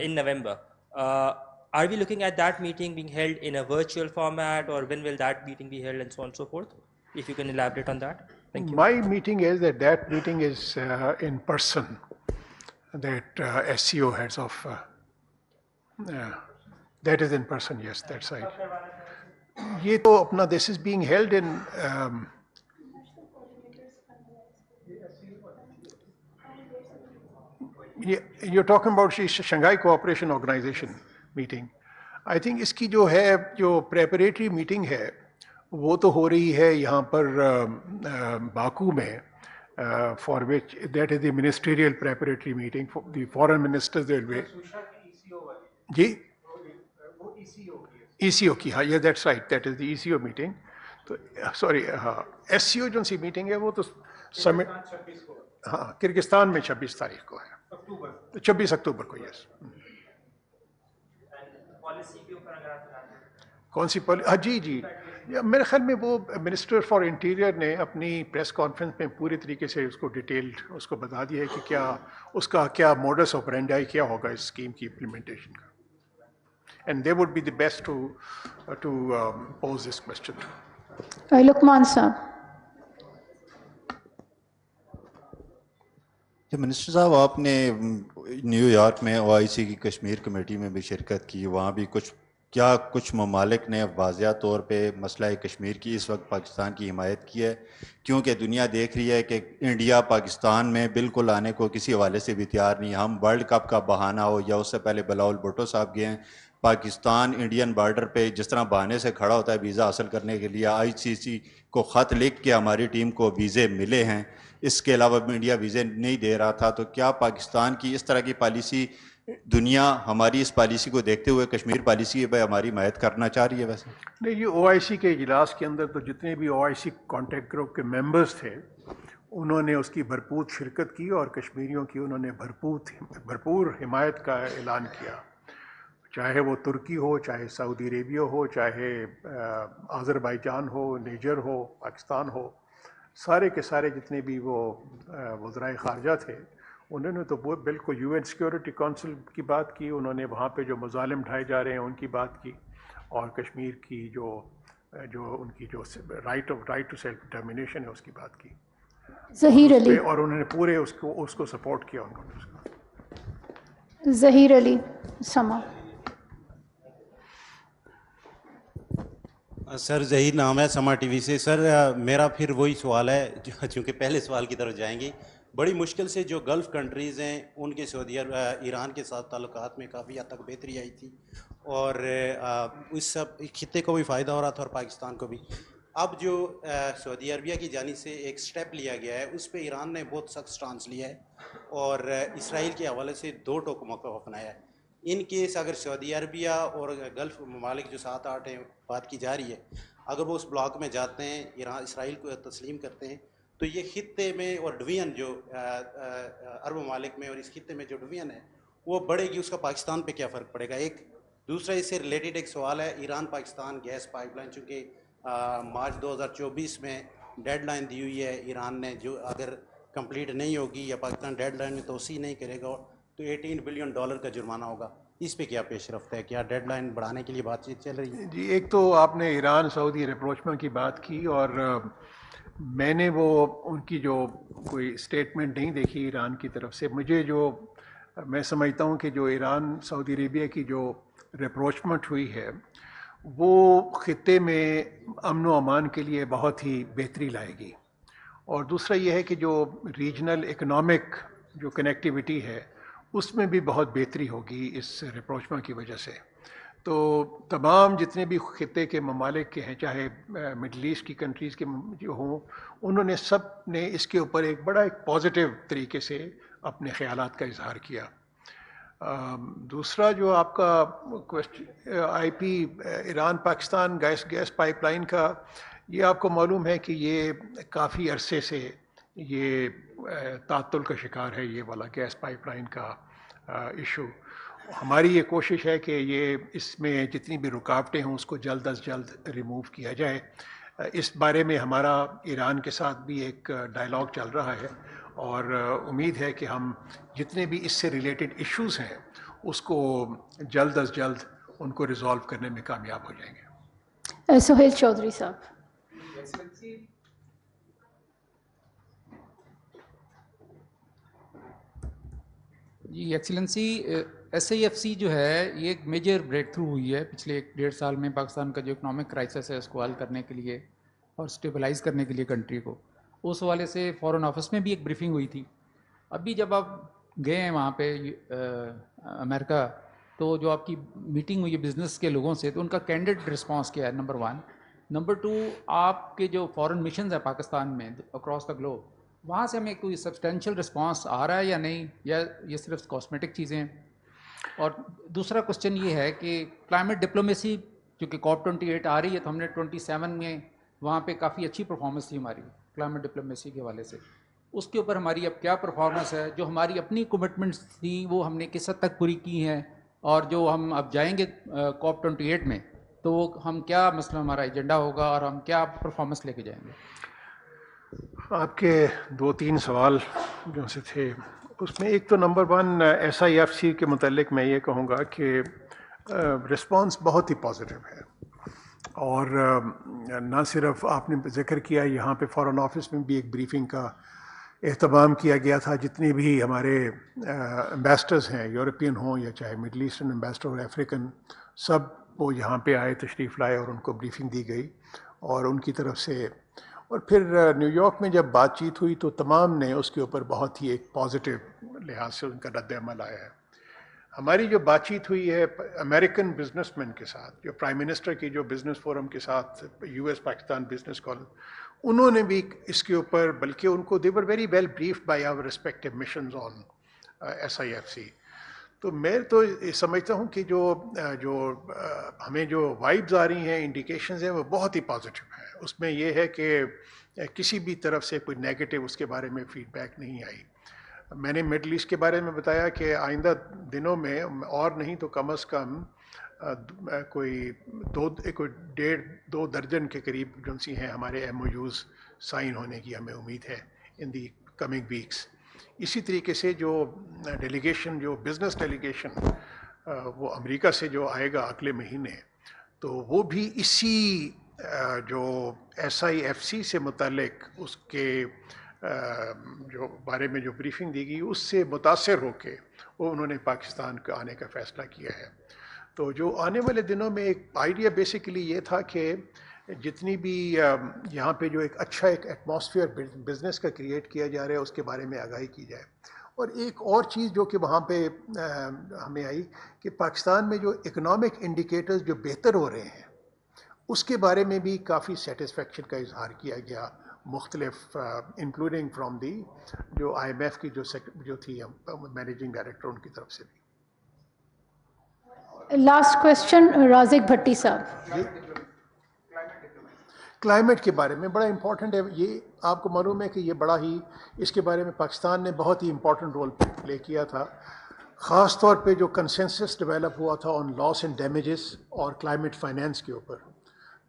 in November. Are we looking at that meeting being held in a virtual format, or when will that meeting be held, and so on and so forth? If you can elaborate on that. Thank you. My meeting is that meeting is in person. That SCO heads of that is in person. Yes, that's right. یہ تو اپنا this is being held in you're talking about Shanghai Cooperation Organization meeting. I think اس کی جو ہے جو preparatory meeting ہے وہ تو ہو رہی ہے یہاں پر باکو میں, for which that is the ministerial preparatory meeting for the foreign ministers the way. جی ای سی او کی, ہاں یہ that's right, that is the E C O meeting. تو سوری ہاں ایس سی او جو سی meeting ہے وہ تو سمٹ, ہاں کرگستان میں 26 تاریخ کو ہے, 26 اکتوبر کو. یس. کون سی ہاں جی جی, میرے خیال میں وہ منسٹر فار انٹیریئر نے اپنی پریس کانفرنس میں پوری طریقے سے اس کو ڈیٹیلڈ اس کو بتا دیا ہے کہ کیا اس کا کیا موڈس آپرینڈائی کیا ہوگا اس اسکیم کی امپلیمنٹیشن کا. And they would be the best to pose this question. Luqman صاحب. منسٹر صاحب, آپ نے نیو یارک میں او آئی سی کی کشمیر کمیٹی میں بھی شرکت کی, وہاں بھی کچھ ممالک نے واضح طور پہ مسئلہ کشمیر کی اس وقت پاکستان کی حمایت کی ہے, کیونکہ دنیا دیکھ رہی ہے کہ انڈیا پاکستان میں بالکل آنے کو کسی حوالے سے بھی تیار نہیں. ہم ورلڈ کپ کا بہانہ ہو یا اس سے پہلے بلاول بھٹو صاحب گئے ہیں, پاکستان انڈین بارڈر پہ جس طرح بہانے سے کھڑا ہوتا ہے ویزا حاصل کرنے کے لیے, آئی سی سی کو خط لکھ کے ہماری ٹیم کو ویزے ملے ہیں, اس کے علاوہ انڈیا ویزے نہیں دے رہا تھا. تو کیا پاکستان کی اس طرح کی پالیسی, دنیا ہماری اس پالیسی کو دیکھتے ہوئے کشمیر پالیسی پہ ہماری حمایت کرنا چاہ رہی ہے؟ ویسے نہیں, یہ او آئی سی کے اجلاس کے اندر تو جتنے بھی او آئی سی کانٹیکٹ گروپ کے ممبرز تھے انہوں نے اس کی بھرپور شرکت کی اور کشمیریوں کی انہوں نے بھرپور حمایت کا اعلان کیا, چاہے وہ ترکی ہو, چاہے سعودی عربیہ ہو, چاہے آذربائیجان ہو, نیجر ہو, پاکستان ہو, سارے کے سارے جتنے بھی وہ وزرائے خارجہ تھے انہوں نے تو بالکل یو این سیکورٹی کونسل کی بات کی, انہوں نے وہاں پہ جو مظالم ڈھائے جا رہے ہیں ان کی بات کی, اور کشمیر کی جو ان کی جو رائٹ ٹو سیلف ڈٹرمنیشن ہے اس کی بات کی. ظہیر علی. اور انہوں نے پورے اس کو سپورٹ کیا انہوں نے. ظہیر علی سما. سر ظہیر نام ہے, سما ٹی وی سے. سر میرا پھر وہی سوال ہے چونکہ پہلے سوال کی طرف جائیں گے. بڑی مشکل سے جو گلف کنٹریز ہیں ان کے سعودی ایران کے ساتھ تعلقات میں کافی حد تک بہتری آئی تھی, اور اس سب خطے کو بھی فائدہ ہو رہا تھا اور پاکستان کو بھی. اب جو سعودی عربیہ کی جانب سے ایک سٹیپ لیا گیا ہے اس پہ ایران نے بہت سخت سٹانس لیا ہے اور اسرائیل کے حوالے سے دو ٹوک موقف اپنایا ہے. ان کیس اگر سعودی عربیہ اور گلف ممالک جو 7-8 ہیں بات کی جا رہی ہے, اگر وہ اس بلاک میں جاتے ہیں, ایران اسرائیل کو تسلیم کرتے ہیں, تو یہ خطے میں اور ڈویژن جو عرب ممالک میں اور اس خطے میں جو ڈویژن ہے وہ بڑھے گی, اس کا پاکستان پہ کیا فرق پڑے گا؟ ایک دوسرا اس سے ریلیٹڈ ایک سوال ہے, Iran Pakistan gas pipeline, چونکہ مارچ 2024 میں ڈیڈ لائن دی ہوئی ہے ایران نے, جو اگر کمپلیٹ نہیں ہوگی یا پاکستان ڈیڈ لائن میں توسیع نہیں کرے گا تو $18 بلین کا جرمانہ ہوگا. اس پہ کیا پیش رفت ہے؟ کیا ڈیڈ لائن بڑھانے کے لیے بات چیت چل رہی ہے؟ جی, ایک تو آپ نے ایران سعودی ریپروچمنٹ کی بات کی, اور میں نے وہ ان کی جو کوئی اسٹیٹمنٹ نہیں دیکھی ایران کی طرف سے. مجھے جو میں سمجھتا ہوں کہ جو ایران سعودی عربیہ کی جو ریپروچمنٹ ہوئی ہے وہ خطے میں امن و امان کے لیے بہت ہی بہتری لائے گی, اور دوسرا یہ ہے کہ جو ریجنل اکنامک جو کنیکٹیوٹی ہے اس میں بھی بہت بہتری ہوگی اس ریپروچمنٹ کی وجہ سے. تو تمام جتنے بھی خطے کے ممالک کے ہیں, چاہے مڈل ایسٹ کی کنٹریز کے جو ہوں, انہوں نے سب نے اس کے اوپر ایک پازیٹیو طریقے سے اپنے خیالات کا اظہار کیا. دوسرا جو آپ کا I P Iran Pakistan gas pipeline کا, یہ آپ کو معلوم ہے کہ یہ کافی عرصے سے یہ تعطل کا شکار ہے, یہ والا گیس پائپ لائن کا ایشو. ہماری یہ کوشش ہے کہ یہ اس میں جتنی بھی رکاوٹیں ہوں اس کو جلد از جلد ریموو کیا جائے. اس بارے میں ہمارا ایران کے ساتھ بھی ایک ڈائلاگ چل رہا ہے, اور امید ہے کہ ہم جتنے بھی اس سے ریلیٹڈ ایشوز ہیں اس کو جلد از جلد ان کو ریزالو کرنے میں کامیاب ہو جائیں گے. سہیل چودھری صاحب. جی excellency, S I F C جو ہے یہ ایک میجر بریک تھرو ہوئی ہے پچھلے 1.5 سال میں پاکستان کا جو اکنامک کرائسس ہے اس کو حل کرنے کے لیے اور اسٹیبلائز کرنے کے لیے کنٹری کو. اس حوالے سے فارن آفس میں بھی ایک بریفنگ ہوئی تھی. ابھی جب آپ گئے ہیں وہاں پہ امریکہ, تو جو آپ کی میٹنگ ہوئی ہے بزنس کے لوگوں سے، تو ان کا کینڈیڈ رسپانس کیا ہے؟ نمبر 1. نمبر 2, آپ کے جو فارن مشنز ہیں پاکستان میں اکراس دا گلوب، وہاں سے ہمیں کوئی سبسٹینشیل رسپانس آ رہا ہے یا نہیں، یا یہ صرف کاسمیٹک چیزیں ہیں؟ اور دوسرا کوشچن یہ ہے کہ کلائمیٹ ڈپلومیسی چونکہ COP28 آ رہی ہے، تو ہم نے 27 میں وہاں پہ کافی اچھی پرفارمنس تھی ہماری کلائمیٹ ڈپلومیسی کے حوالے سے. اس کے اوپر ہماری اب کیا پرفارمنس ہے؟ جو ہماری اپنی کمٹمنٹس تھیں وہ ہم نے کس حد تک پوری کی ہیں، اور جو ہم اب جائیں گے COP28 میں تو ہم کیا مسئلہ ہمارا ایجنڈا ہوگا اور ہم کیا پرفارمنس لے کے جائیں گے؟ آپ کے 2-3 سوال جو سے تھے اس میں ایک تو نمبر 1 SIFC کے متعلق میں یہ کہوں گا کہ رسپانس بہت ہی پازیٹیو ہے، اور نہ صرف آپ نے ذکر کیا، یہاں پہ فارن آفس میں بھی ایک بریفنگ کا اہتمام کیا گیا تھا. جتنے بھی ہمارے امبیسڈرز ہیں، یورپین ہوں یا چاہے مڈل ایسٹرن امبیسڈر اور افریقن، سب وہ یہاں پہ آئے، تشریف لائے، اور ان کو بریفنگ دی گئی. اور ان کی طرف سے، اور پھر نیو یارک میں جب بات چیت ہوئی تو تمام نے اس کے اوپر بہت ہی ایک پازیٹیو لحاظ سے ان کا رد عمل آیا ہے. ہماری جو بات چیت ہوئی ہے امریکن بزنس مین کے ساتھ، جو پرائم منسٹر کی جو بزنس فورم کے ساتھ US پاکستان بزنس کال، انہوں نے بھی اس کے اوپر، بلکہ ان کو they were very well briefed by our respective missions on SIFC. تو میں تو سمجھتا ہوں کہ جو ہمیں جو وائبز آ رہی ہیں، انڈیکیشنز ہیں، وہ بہت ہی پازیٹیو ہیں. اس میں یہ ہے کہ کسی بھی طرف سے کوئی نیگیٹو اس کے بارے میں فیڈ بیک نہیں آئی. میں نے مڈل ایسٹ کے بارے میں بتایا کہ آئندہ دنوں میں، اور نہیں تو کم از کم کوئی 1.5-2 درجن کے قریب جو سی ہیں ہمارے MOUs سائن ہونے کی ہمیں امید ہے ان دی کمنگ ویکس. اسی طریقے سے جو ڈیلیگیشن، جو بزنس ڈیلیگیشن وہ امریکہ سے جو آئے گا اگلے مہینے، تو وہ بھی اسی جو SIFC سے متعلق اس کے جو بارے میں جو بریفنگ دی گئی اس سے متاثر ہو کے وہ انہوں نے پاکستان کا آنے کا فیصلہ کیا ہے. تو جو آنے والے دنوں میں ایک آئیڈیا بیسیکلی یہ تھا کہ جتنی بھی یہاں پہ جو ایک اچھا ایک ایٹماسفیئر بزنس کا کریٹ کیا جا رہا ہے اس کے بارے میں آگاہی کی جائے. اور ایک اور چیز جو کہ وہاں پہ ہمیں آئی کہ پاکستان میں جو اکنامک انڈیکیٹرز جو بہتر ہو رہے ہیں اس کے بارے میں بھی کافی سیٹسفیکشن کا اظہار کیا گیا، مختلف انکلوڈنگ فرام دی جو IMF کی جو تھی مینیجنگ ڈائریکٹر ان کی طرف سے بھی. لاسٹ کویسچن رازق بھٹی صاحب. کلائمیٹ کے بارے میں بڑا امپورٹنٹ ہے. یہ آپ کو معلوم ہے کہ یہ بڑا ہی، اس کے بارے میں پاکستان نے بہت ہی امپورٹنٹ رول پلے کیا تھا، خاص طور پہ جو کنسنسس ڈیولپ ہوا تھا آن لاس اینڈ ڈیمیجز اور کلائمیٹ فائنینس کے اوپر.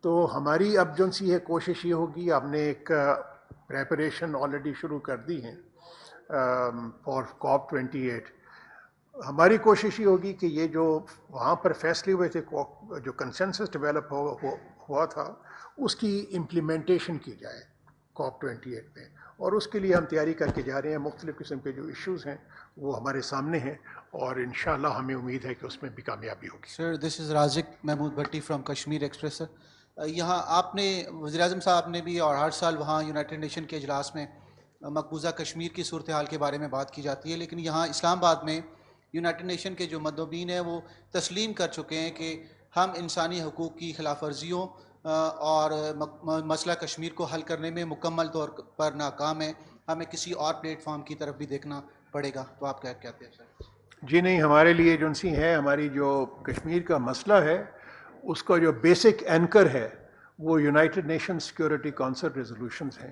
تو ہماری اب جو سی ہے کوشش یہ ہوگی، ہم نے ایک پریپریشن آلریڈی شروع کر دی ہیں فار COP28. ہماری کوشش یہ ہوگی کہ یہ جو وہاں پر فیصلے ہوئے تھے، جو کنسنسس ڈیولپ ہوا تھا، اس کی امپلیمنٹیشن کی جائے COP28 میں. اور اس کے لیے ہم تیاری کر کے جا رہے ہیں. مختلف قسم کے جو ایشوز ہیں وہ ہمارے سامنے ہیں، اور انشاءاللہ ہمیں امید ہے کہ اس میں بھی کامیابی ہوگی. سر، دس از رازق محمود بھٹی فرام کشمیر ایکسپریس. یہاں آپ نے، وزیر اعظم صاحب نے بھی، اور ہر سال وہاں یونائٹڈ نیشن کے اجلاس میں مقبوضہ کشمیر کی صورتحال کے بارے میں بات کی جاتی ہے، لیکن یہاں اسلام آباد میں یونائٹڈ نیشن کے جو مندوبین ہیں وہ تسلیم کر چکے ہیں کہ ہم انسانی حقوق کی خلاف ورزیوں اور مسئلہ کشمیر کو حل کرنے میں مکمل طور پر ناکام ہیں، ہمیں کسی اور پلیٹ فارم کی طرف بھی دیکھنا پڑے گا. تو آپ کیا کہتے ہیں سر؟ جی نہیں، ہمارے لیے جو سی ہے، ہماری جو کشمیر کا مسئلہ ہے اس کا جو بیسک اینکر ہے وہ United nation security council resolutions ہیں،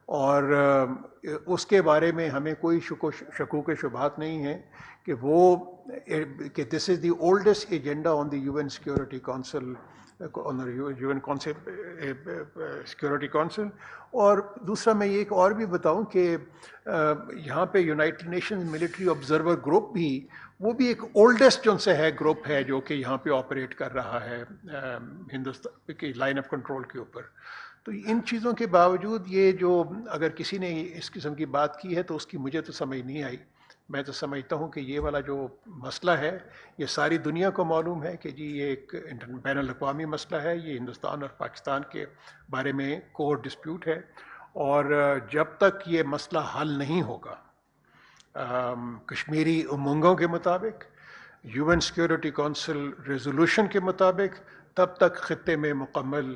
اور اس کے بارے میں ہمیں کوئی شکوک شبہات نہیں ہیں کہ وہ کہ this is the oldest agenda on the UN security council, security council. اور دوسرا میں یہ ایک اور بھی بتاؤں کہ یہاں پہ United nation military observer group بھی، وہ بھی ایک اولڈسٹ جو سے ہے گروپ ہے جو کہ یہاں پہ آپریٹ کر رہا ہے ہندوستان کی لائن آف کنٹرول کے اوپر. تو ان چیزوں کے باوجود یہ جو اگر کسی نے اس قسم کی بات کی ہے تو اس کی مجھے تو سمجھ نہیں آئی. میں تو سمجھتا ہوں کہ یہ والا جو مسئلہ ہے یہ ساری دنیا کو معلوم ہے کہ جی یہ ایک بین الاقوامی مسئلہ ہے، یہ ہندوستان اور پاکستان کے بارے میں کور ڈسپیوٹ ہے. اور جب تک یہ مسئلہ حل نہیں ہوگا کشمیری امنگوں کے مطابق، UN سیکورٹی کونسل ریزولوشن کے مطابق تب تک خطے میں مکمل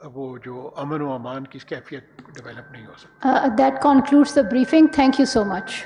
وہ جو امن و امان کی کیفیت ڈیولپ نہیں ہو سکتی. That concludes the briefing. Thank you so much.